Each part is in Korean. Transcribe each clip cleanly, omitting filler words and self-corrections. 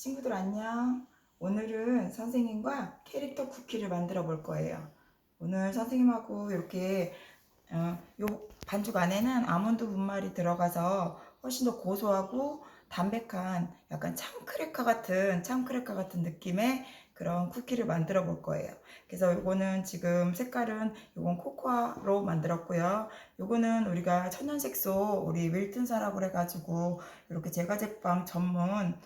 친구들 안녕. 오늘은 선생님과 캐릭터 쿠키를 만들어 볼 거예요. 오늘 선생님하고 이렇게 요 반죽 안에는 아몬드 분말이 들어가서 훨씬 더 고소하고 담백한 약간 참크래커 같은 느낌의 그런 쿠키를 만들어 볼 거예요. 그래서 요거는 지금 색깔은 요건 코코아로 만들었고요. 요거는 우리가 천연색소 우리 윌튼사라고 해가지고 이렇게 제과제빵 전문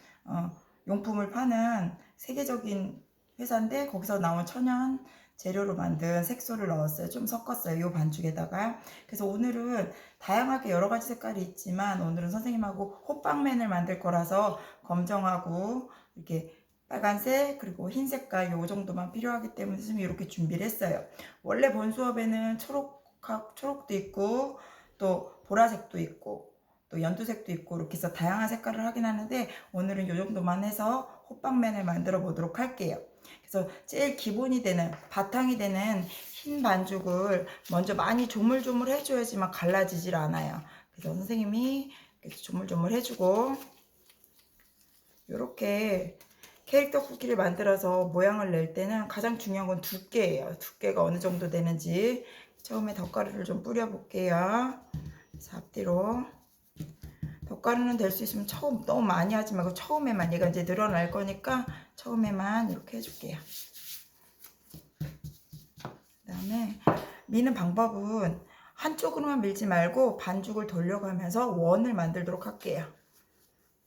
용품을 파는 세계적인 회사인데 거기서 나온 천연 재료로 만든 색소를 넣었어요. 좀 섞었어요. 이 반죽에다가. 그래서 오늘은 다양하게 여러 가지 색깔이 있지만 오늘은 선생님하고 호빵맨을 만들 거라서 검정하고 이렇게 빨간색 그리고 흰 색깔 요 정도만 필요하기 때문에 선생님이 이렇게 준비를 했어요. 원래 본 수업에는 초록도 있고 또 보라색도 있고 또 연두색도 있고 이렇게 해서 다양한 색깔을 하긴 하는데 오늘은 이 정도만 해서 호빵맨을 만들어 보도록 할게요. 그래서 제일 기본이 되는 바탕이 되는 흰 반죽을 먼저 많이 조물조물 해줘야지만 갈라지질 않아요. 그래서 선생님이 이렇게 조물조물 해주고 이렇게 캐릭터 쿠키를 만들어서 모양을 낼 때는 가장 중요한 건 두께예요. 두께가 어느 정도 되는지 처음에 덧가루를 좀 뿌려 볼게요. 앞뒤로 덧가루는 될 수 있으면 처음 너무 많이 하지 말고 처음에만, 얘가 이제 늘어날 거니까 처음에만 이렇게 해줄게요. 그 다음에 미는 방법은 한쪽으로만 밀지 말고 반죽을 돌려가면서 원을 만들도록 할게요.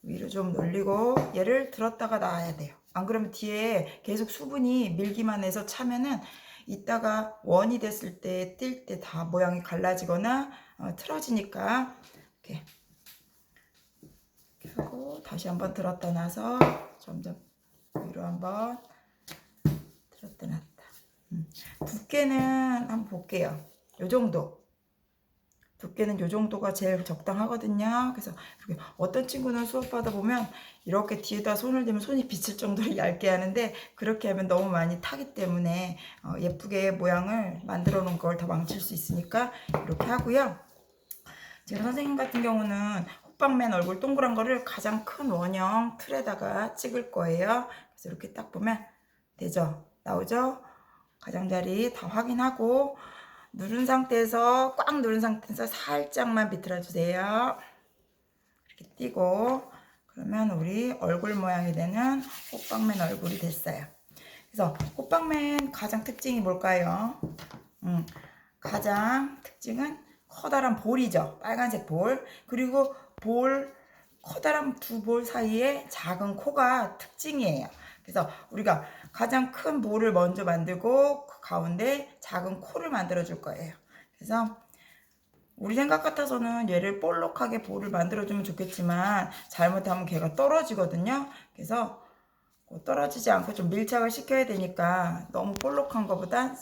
위로 좀 올리고 얘를 들었다가 놔야 돼요. 안 그러면 뒤에 계속 수분이 밀기만 해서 차면은 이따가 원이 됐을 때 뛸 때 다 모양이 갈라지거나 틀어지니까 이렇게 하고 다시 한번 들었다 놔서 점점 위로 한번 들었다 놨다. 두께는 한번 볼게요. 요 정도. 두께는 요 정도가 제일 적당하거든요. 그래서 이렇게 어떤 친구는 수업 받아 보면 이렇게 뒤에다 손을 대면 손이 비칠 정도로 얇게 하는데 그렇게 하면 너무 많이 타기 때문에 예쁘게 모양을 만들어 놓은 걸 더 망칠 수 있으니까 이렇게 하고요. 지금 선생님 같은 경우는 호빵맨 얼굴 동그란 거를 가장 큰 원형 틀에다가 찍을 거예요. 그래서 이렇게 딱 보면 되죠? 나오죠? 가장자리 다 확인하고 누른 상태에서 꽉 누른 상태에서 살짝만 비틀어 주세요. 이렇게 띄고 그러면 우리 얼굴 모양이 되는 호빵맨 얼굴이 됐어요. 그래서 호빵맨 가장 특징이 뭘까요? 가장 특징은 커다란 볼이죠. 빨간색 볼. 그리고 커다란 두 볼 사이에 작은 코가 특징이에요. 그래서 우리가 가장 큰 볼을 먼저 만들고 그 가운데 작은 코를 만들어 줄 거예요. 그래서 우리 생각 같아서는 얘를 볼록하게 볼을 만들어 주면 좋겠지만 잘못하면 걔가 떨어지거든요. 그래서 떨어지지 않고 좀 밀착을 시켜야 되니까 너무 볼록한 것보다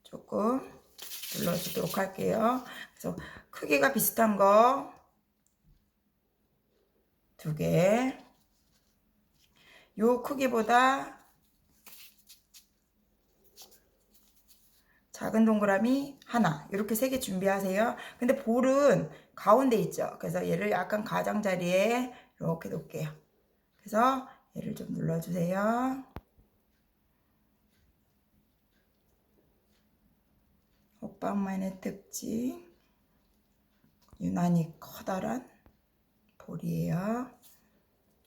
조금 눌러주도록 할게요. 그래서 크기가 비슷한 거 2개, 요 크기보다 작은 동그라미 하나, 이렇게 3개 준비하세요. 근데 볼은 가운데 있죠. 그래서 얘를 약간 가장자리에 이렇게 놓을게요. 그래서 얘를 좀 눌러주세요. 호빵만의 특징, 유난히 커다란 볼이에요.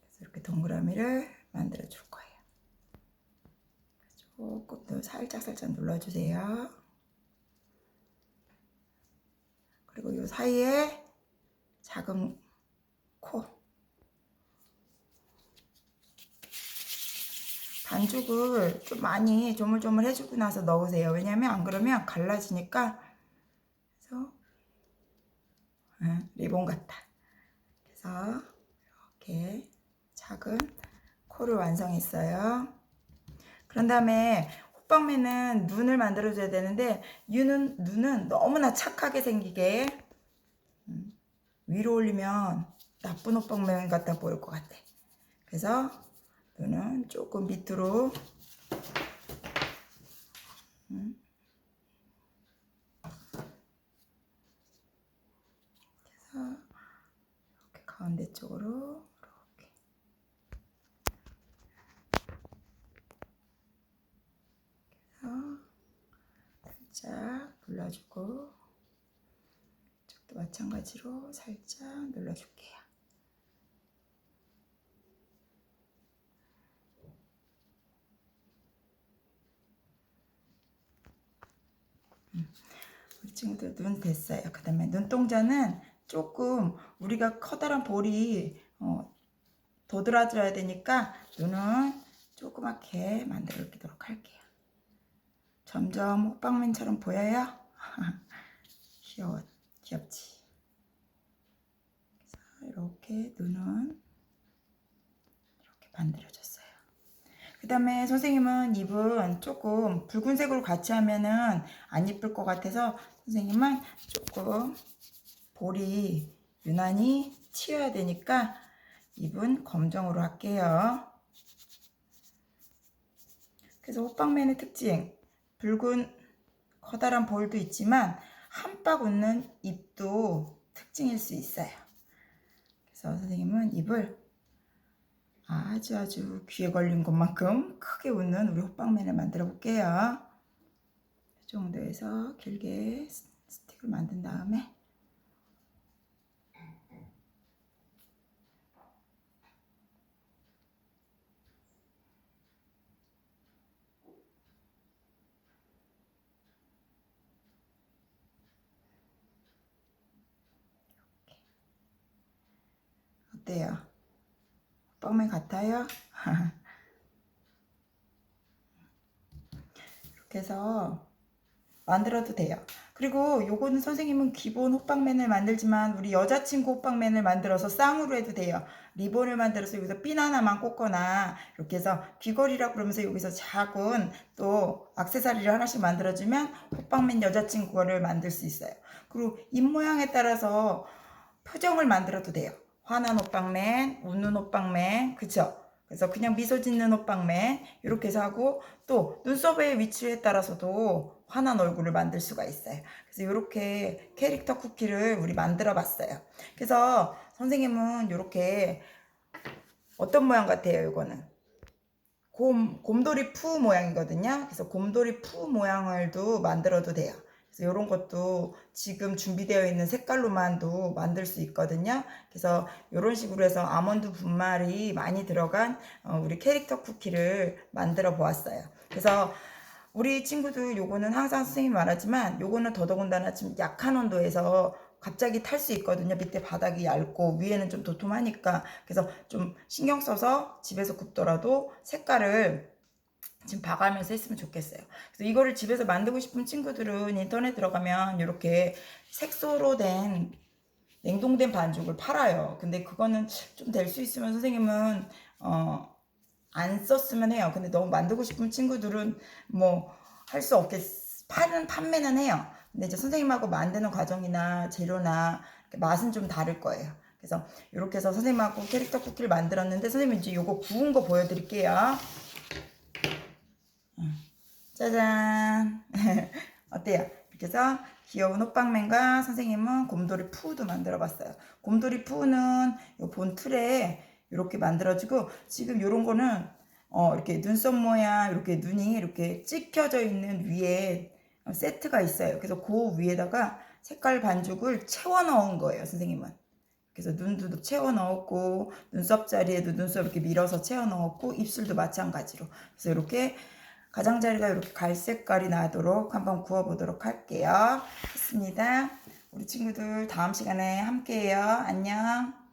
그래서 이렇게 동그라미를 만들어 줄 거예요. 조금 더 살짝 눌러주세요. 그리고 이 사이에 작은 코, 반죽을 좀 많이 조물조물 해주고 나서 넣으세요. 왜냐면 안 그러면 갈라지니까. 그래서 리본 같다. 그래서 이렇게 작은 코를 완성했어요. 그런 다음에 호빵맨은 눈을 만들어줘야 되는데 눈은 너무나 착하게 생기게 위로 올리면 나쁜 호빵맨 같아 보일 것 같아. 그래서 눈은 조금 밑으로 그래서 이렇게 가운데 쪽으로 이렇게 살짝 눌러주고 이쪽도 마찬가지로 살짝 눌러줄게요. 우리 친구들 눈 됐어요. 그 다음에 눈동자는 조금 우리가 커다란 볼이 도드라져야 되니까 눈은 조그맣게 만들어 주도록 할게요. 점점 호빵맨처럼 보여요? 귀엽지? 그래서 이렇게 눈은 이렇게 만들어줬어요. 그 다음에 선생님은 입은 조금 붉은색으로 같이 하면은 안 이쁠 것 같아서 선생님은 조금 볼이 유난히 튀어야 되니까 입은 검정으로 할게요. 그래서 호빵맨의 특징, 붉은 커다란 볼도 있지만 한박 웃는 입도 특징일 수 있어요. 그래서 선생님은 입을 아주 귀에 걸린 것만큼 크게 웃는 우리 호빵맨을 만들어 볼게요. 이 정도에서 길게 스틱을 만든 다음에 어때요? 호빵맨 같아요? 이렇게 해서 만들어도 돼요. 그리고 요거는 선생님은 기본 호빵맨을 만들지만 우리 여자친구 호빵맨을 만들어서 쌍으로 해도 돼요. 리본을 만들어서 여기서 핀 하나만 꽂거나 이렇게 해서 귀걸이라고 그러면서 여기서 작은 또 액세서리를 하나씩 만들어주면 호빵맨 여자친구를 만들 수 있어요. 그리고 입 모양에 따라서 표정을 만들어도 돼요. 화난 호빵맨, 웃는 호빵맨, 그쵸? 그래서 그냥 미소 짓는 호빵맨 이렇게 해서 하고 또 눈썹의 위치에 따라서도 환한 얼굴을 만들 수가 있어요. 그래서 이렇게 캐릭터 쿠키를 우리 만들어 봤어요. 그래서 선생님은 이렇게 어떤 모양 같아요? 이거는 곰돌이 푸 모양이거든요. 그래서 곰돌이 푸 모양을도 만들어도 돼요. 그래서 이런 것도 지금 준비되어 있는 색깔로만도 만들 수 있거든요. 그래서 이런 식으로 해서 아몬드 분말이 많이 들어간 우리 캐릭터 쿠키를 만들어 보았어요. 그래서 우리 친구들 요거는 항상 선생님이 말하지만 요거는 더더군다나 좀 약한 온도에서 갑자기 탈 수 있거든요. 밑에 바닥이 얇고 위에는 좀 도톰하니까. 그래서 좀 신경 써서 집에서 굽더라도 색깔을 지금 봐가면서 했으면 좋겠어요. 그래서 이거를 집에서 만들고 싶은 친구들은 인터넷 들어가면 이렇게 색소로 된 냉동된 반죽을 팔아요. 근데 그거는 좀 될 수 있으면 선생님은 안 썼으면 해요. 근데 너무 만들고 싶은 친구들은 뭐 할 수 없겠, 판매는 해요. 근데 이제 선생님하고 만드는 과정이나 재료나 맛은 좀 다를 거예요. 그래서 이렇게 해서 선생님하고 캐릭터 쿠키를 만들었는데 선생님 이제 요거 구운 거 보여드릴게요. 짜잔. 어때요? 이렇게 해서 귀여운 호빵맨과 선생님은 곰돌이 푸도 만들어 봤어요. 곰돌이 푸는 요 본 틀에 이렇게 만들어주고 지금 요런 거는 이렇게 눈썹 모양 이렇게 눈이 이렇게 찍혀져 있는 위에 세트가 있어요. 그래서 그 위에다가 색깔 반죽을 채워 넣은 거예요, 선생님은. 그래서 눈도 채워 넣었고 눈썹 자리에도 눈썹 이렇게 밀어서 채워 넣었고 입술도 마찬가지로. 그래서 이렇게 가장자리가 이렇게 갈색깔이 나도록 한번 구워보도록 할게요. 했습니다. 우리 친구들 다음 시간에 함께해요. 안녕.